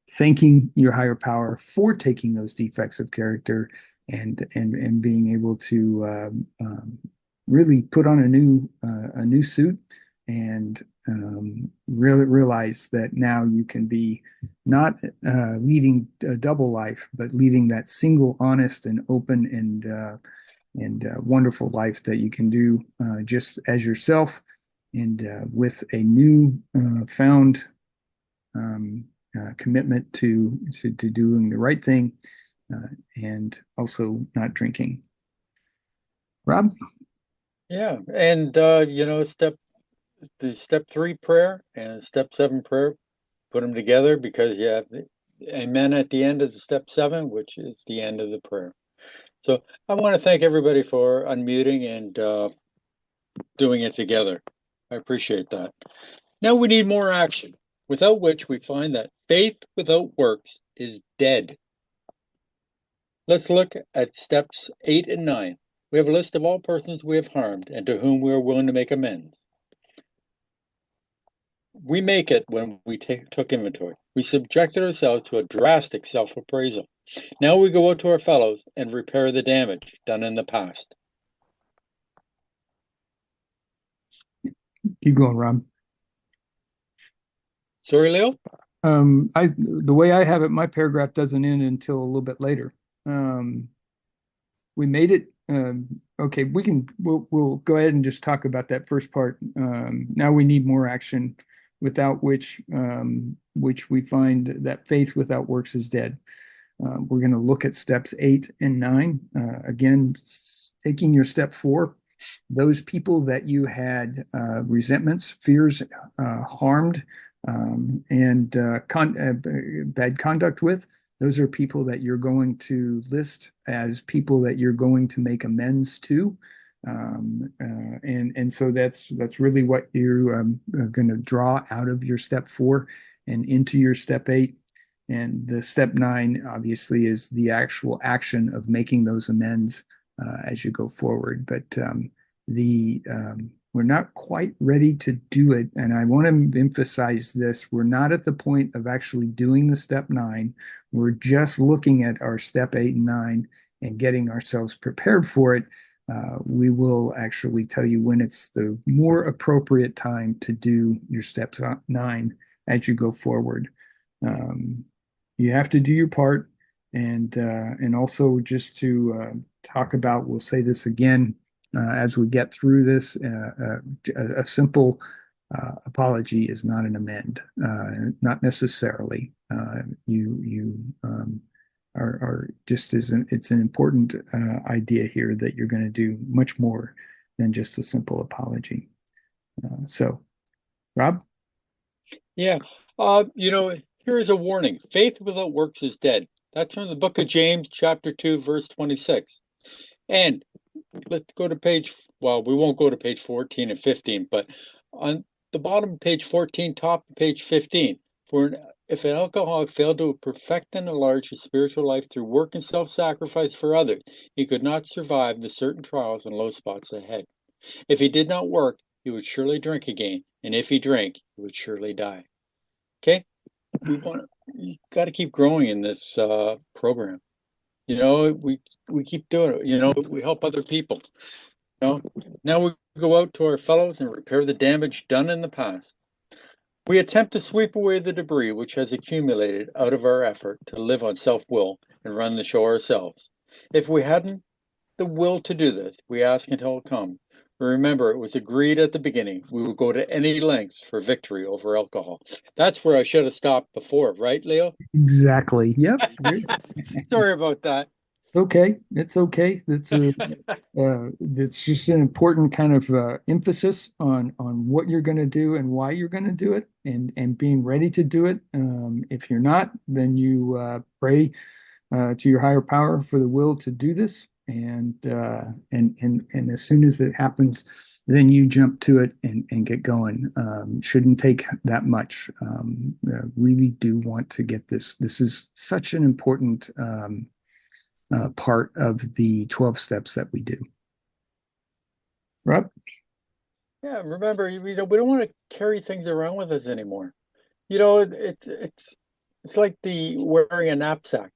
thanking your higher power for taking those defects of character and being able to really put on a new suit and really realize that now you can be not leading a double life, but leading that single, honest, and open and wonderful life that you can do just as yourself and with a new found commitment to doing the right thing and also not drinking. Rob? Yeah, and the step 3 prayer and step 7 prayer, put them together because you have the amen at the end of the step 7, which is the end of the prayer. So I want to thank everybody for unmuting and doing it together. I appreciate that. Now we need more action, without which we find that faith without works is dead. Let's look at steps 8 and 9. We have a list of all persons we have harmed and to whom we are willing to make amends. We make it when we took inventory. We subjected ourselves to a drastic self-appraisal. Now we go out to our fellows and repair the damage done in the past. Keep going, Rob. Sorry, Leo? The way I have it, my paragraph doesn't end until a little bit later. We made it. Okay, we'll go ahead and just talk about that first part. Now we need more action, without which we find that faith without works is dead. We're going to look at steps 8 and 9. Again, taking your step 4, those people that you had resentments, fears, harmed, and bad conduct with, those are people that you're going to list as people that you're going to make amends to. And so that's really what you're going to draw out of your step 4 and into your step 8. And the step 9 obviously is the actual action of making those amends as you go forward. But we're not quite ready to do it. And I want to emphasize this. We're not at the point of actually doing the step 9. We're just looking at our step 8 and 9 and getting ourselves prepared for it. We will actually tell you when it's the more appropriate time to do your step 9 as you go forward. You have to do your part, and also just to talk about, we'll say this again as we get through this, a simple apology is not an amend, not necessarily. You are just it's an important idea here that you're going to do much more than just a simple apology. So, Rob? Yeah. Here is a warning. Faith without works is dead. That's from the book of James, chapter 2, verse 26. And let's go to we won't go to page 14 and 15, but on the bottom of page 14, top of page 15, if an alcoholic failed to perfect and enlarge his spiritual life through work and self-sacrifice for others, he could not survive the certain trials and low spots ahead. If he did not work, he would surely drink again, and if he drank, he would surely die. Okay? You got to keep growing in this program. We keep doing it. We help other people. Now we go out to our fellows and repair the damage done in the past. We attempt to sweep away the debris which has accumulated out of our effort to live on self-will and run the show ourselves. If we hadn't the will to do this, we ask until it comes. Remember, it was agreed at the beginning we would go to any lengths for victory over alcohol. That's where I should have stopped before, right, Leo? Exactly. Yep. Sorry about that. It's okay. It's okay. It's just an important kind of emphasis on what you're going to do and why you're going to do it, and being ready to do it. If you're not, then you pray to your higher power for the will to do this, and as soon as it happens, then you jump to it and get going. Shouldn't take that much. Really do want to get this. This is such an important part of the 12 steps that we do. Rob? Yeah, remember, we don't want to carry things around with us anymore. It's like wearing a knapsack,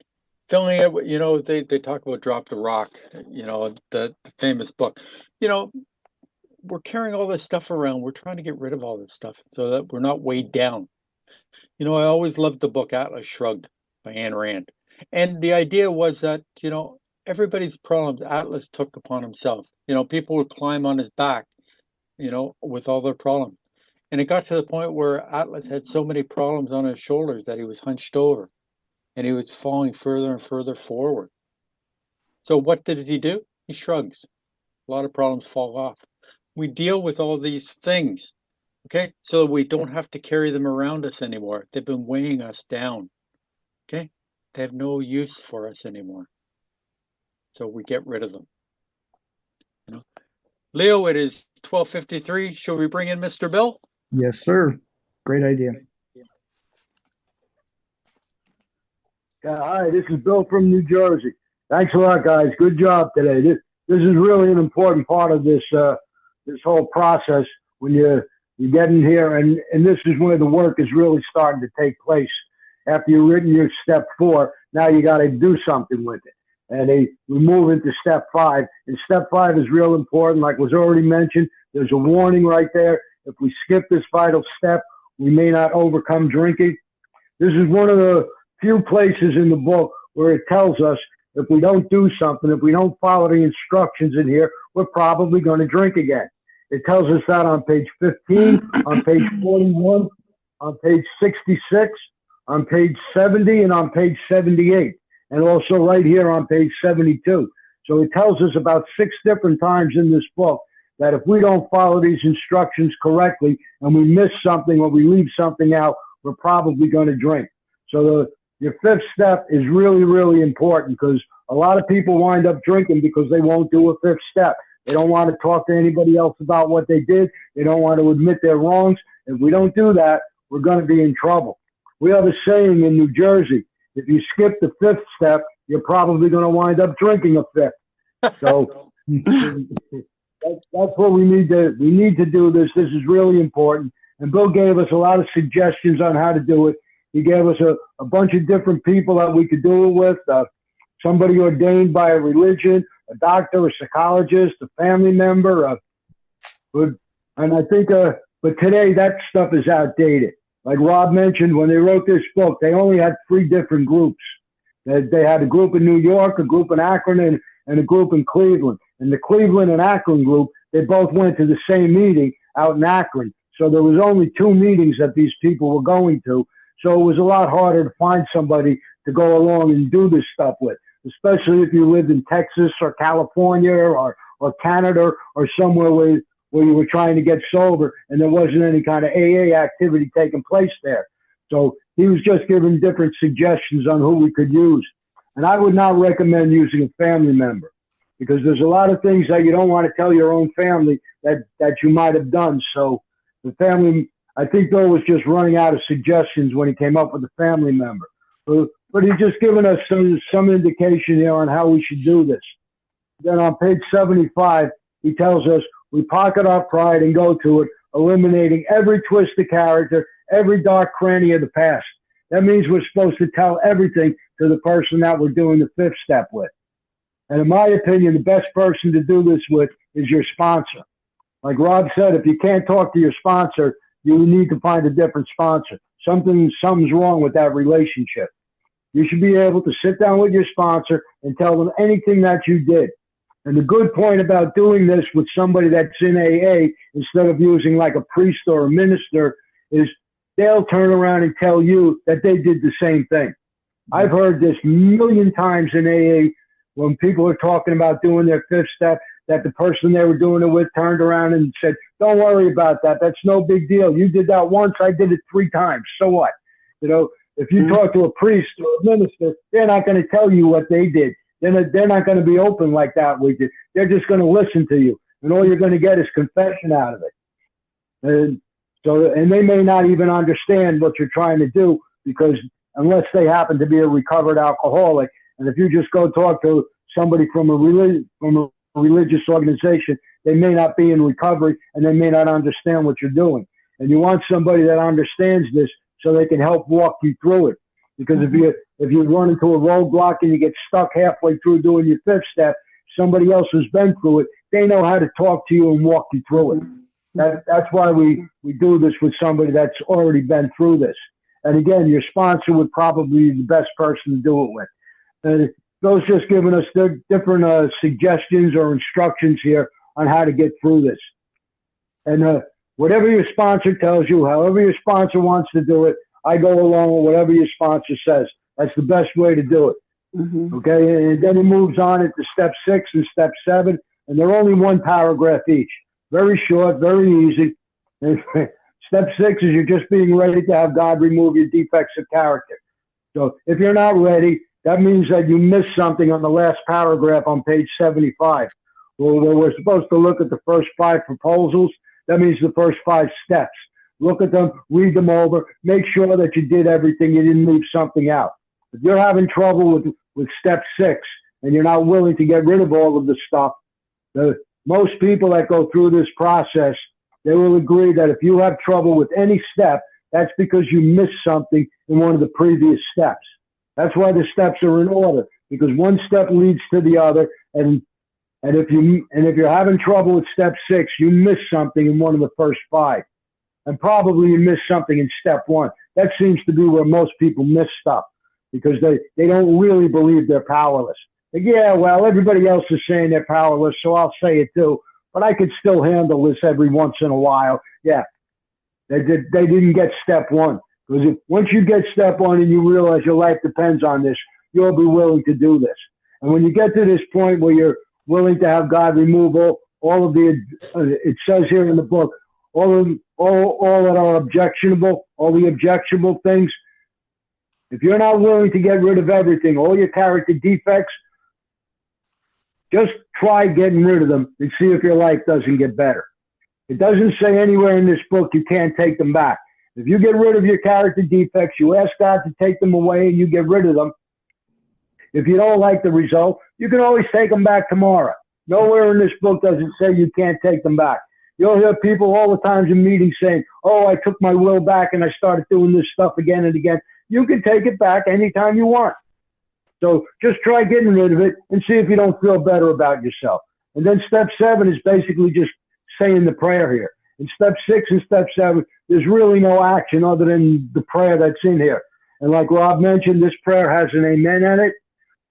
filling it. They talk about drop the rock. The famous book. We're carrying all this stuff around. We're trying to get rid of all this stuff so that we're not weighed down. I always loved the book Atlas Shrugged by Ayn Rand. And the idea was that, everybody's problems Atlas took upon himself. People would climb on his back, with all their problems. And it got to the point where Atlas had so many problems on his shoulders that he was hunched over and he was falling further and further forward. So what does he do? He shrugs. A lot of problems fall off. We deal with all these things, okay? So we don't have to carry them around us anymore. They've been weighing us down, okay? They have no use for us anymore. So we get rid of them. Leo, it is 12:53. Shall we bring in Mr. Bill? Yes, sir. Great idea. Hi, this is Bill from New Jersey. Thanks a lot, guys. Good job today. This is really an important part of this this whole process when you get in here, and this is where the work is really starting to take place. After you've written your step 4, now you got to do something with it. And we move into step 5. And step 5 is real important. Like was already mentioned, there's a warning right there. If we skip this vital step, we may not overcome drinking. This is one of the few places in the book where it tells us if we don't do something, if we don't follow the instructions in here, we're probably going to drink again. It tells us that on page 15, on page 41, on page 66, on page 70, and on page 78, and also right here on page 72. So it tells us about 6 different times in this book that if we don't follow these instructions correctly and we miss something or we leave something out, we're probably going to drink. So your 5th step is really, really important because a lot of people wind up drinking because they won't do a 5th step. They don't want to talk to anybody else about what they did. They don't want to admit their wrongs. If we don't do that, we're going to be in trouble. We have a saying in New Jersey, if you skip the 5th step, you're probably going to wind up drinking a 5th. So that's what we need to do this. This is really important. And Bill gave us a lot of suggestions on how to do it. He gave us a bunch of different people that we could do it with, somebody ordained by a religion, a doctor, a psychologist, a family member. And I think, but today that stuff is outdated. like Rob mentioned, when they wrote this book, they only had 3 different groups. They had a group in New York, a group in Akron, and a group in Cleveland. And the Cleveland and Akron group, they both went to the same meeting out in Akron. So there was only 2 meetings that these people were going to. So it was a lot harder to find somebody to go along and do this stuff with, especially if you lived in Texas or California or Canada or somewhere where you were trying to get sober and there wasn't any kind of AA activity taking place there. So he was just giving different suggestions on who we could use. And I would not recommend using a family member because there's a lot of things that you don't want to tell your own family that you might have done. So the family, I think Bill was just running out of suggestions when he came up with a family member. But he's just given us some indication here on how we should do this. Then on page 75, he tells us we pocket our pride and go to it, eliminating every twist of character, every dark cranny of the past. That means we're supposed to tell everything to the person that we're doing the 5th step with. And in my opinion, the best person to do this with is your sponsor. Like Rob said, if you can't talk to your sponsor, you need to find a different sponsor. Something's wrong with that relationship. You should be able to sit down with your sponsor and tell them anything that you did. And the good point about doing this with somebody that's in AA, instead of using like a priest or a minister, is they'll turn around and tell you that they did the same thing. I've heard this 1,000,000 times in AA when people are talking about doing their 5th step, that the person they were doing it with turned around and said, don't worry about that. That's no big deal. You did that once. I did it 3 times. So what? You know, if you talk to a priest or a minister, they're not going to tell you what they did. They're not going to be open like that with you. They're just going to listen to you. And all you're going to get is confession out of it. And they may not even understand what you're trying to do because unless they happen to be a recovered alcoholic, and if you just go talk to somebody from a religious organization, they may not be in recovery and they may not understand what you're doing. And you want somebody that understands this so they can help walk you through it. Because if you run into a roadblock and you get stuck halfway through doing your 5th step, somebody else has been through it. They know how to talk to you and walk you through it. That's why we do this with somebody that's already been through this. And again, your sponsor would probably be the best person to do it with. And Bill's just giving us different suggestions or instructions here on how to get through this. And whatever your sponsor tells you, however your sponsor wants to do it, I go along with whatever your sponsor says. That's the best way to do it. Mm-hmm. Okay, and then he moves on into step 6 and step 7, and they're only 1 paragraph each. Very short, very easy. And step 6 is you're just being ready to have God remove your defects of character. So if you're not ready, that means that you missed something on the last paragraph on page 75. Well, we're supposed to look at the first 5 proposals. That means the first 5 steps. Look at them, read them over, make sure that you did everything, you didn't leave something out. If you're having trouble with step 6 and you're not willing to get rid of all of the stuff, most people that go through this process, they will agree that if you have trouble with any step, that's because you missed something in one of the previous steps. That's why the steps are in order, because one step leads to the other, and if you're having trouble with step 6, you missed something in one of the first 5. And probably you missed something in step 1. That seems to be where most people miss stuff because they don't really believe they're powerless. Like, yeah, well, everybody else is saying they're powerless, so I'll say it too. But I could still handle this every once in a while. Yeah, they didn't get step 1. Because once you get step 1 and you realize your life depends on this, you'll be willing to do this. And when you get to this point where you're willing to have God remove all of the, it says here in the book, all that are objectionable, all the objectionable things. If you're not willing to get rid of everything, all your character defects, just try getting rid of them and see if your life doesn't get better. It doesn't say anywhere in this book you can't take them back. If you get rid of your character defects, you ask God to take them away and you get rid of them. If you don't like the result, you can always take them back tomorrow. Nowhere in this book does it say you can't take them back. You'll hear people all the times in meetings saying, oh, I took my will back and I started doing this stuff again and again. You can take it back anytime you want. So just try getting rid of it and see if you don't feel better about yourself. And then step 7 is basically just saying the prayer here. In step 6 and step 7, there's really no action other than the prayer that's in here. And like Rob mentioned, this prayer has an amen in it.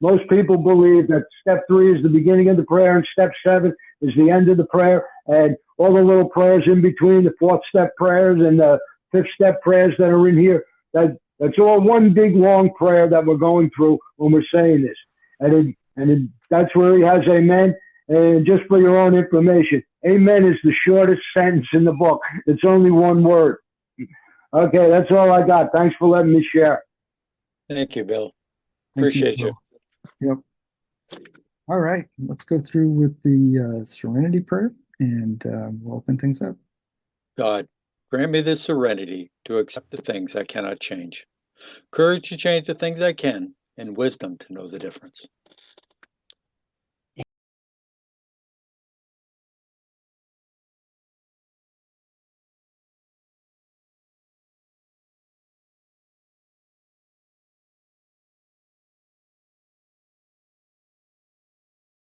Most people believe that step 3 is the beginning of the prayer and step 7 is the end of the prayer. And all the little prayers in between, the 4th step prayers and the 5th step prayers that are in here, that's all one big long prayer that we're going through when we're saying this. And that's where he has amen. And just for your own information, amen is the shortest sentence in the book. It's only one word. Okay, that's all I got. Thanks for letting me share. Thank you, Bill. Thank Appreciate you. Bill. Yep. All right, let's go through with the Serenity Prayer, and we'll open things up. God, grant me the serenity to accept the things I cannot change, courage to change the things I can, and wisdom to know the difference.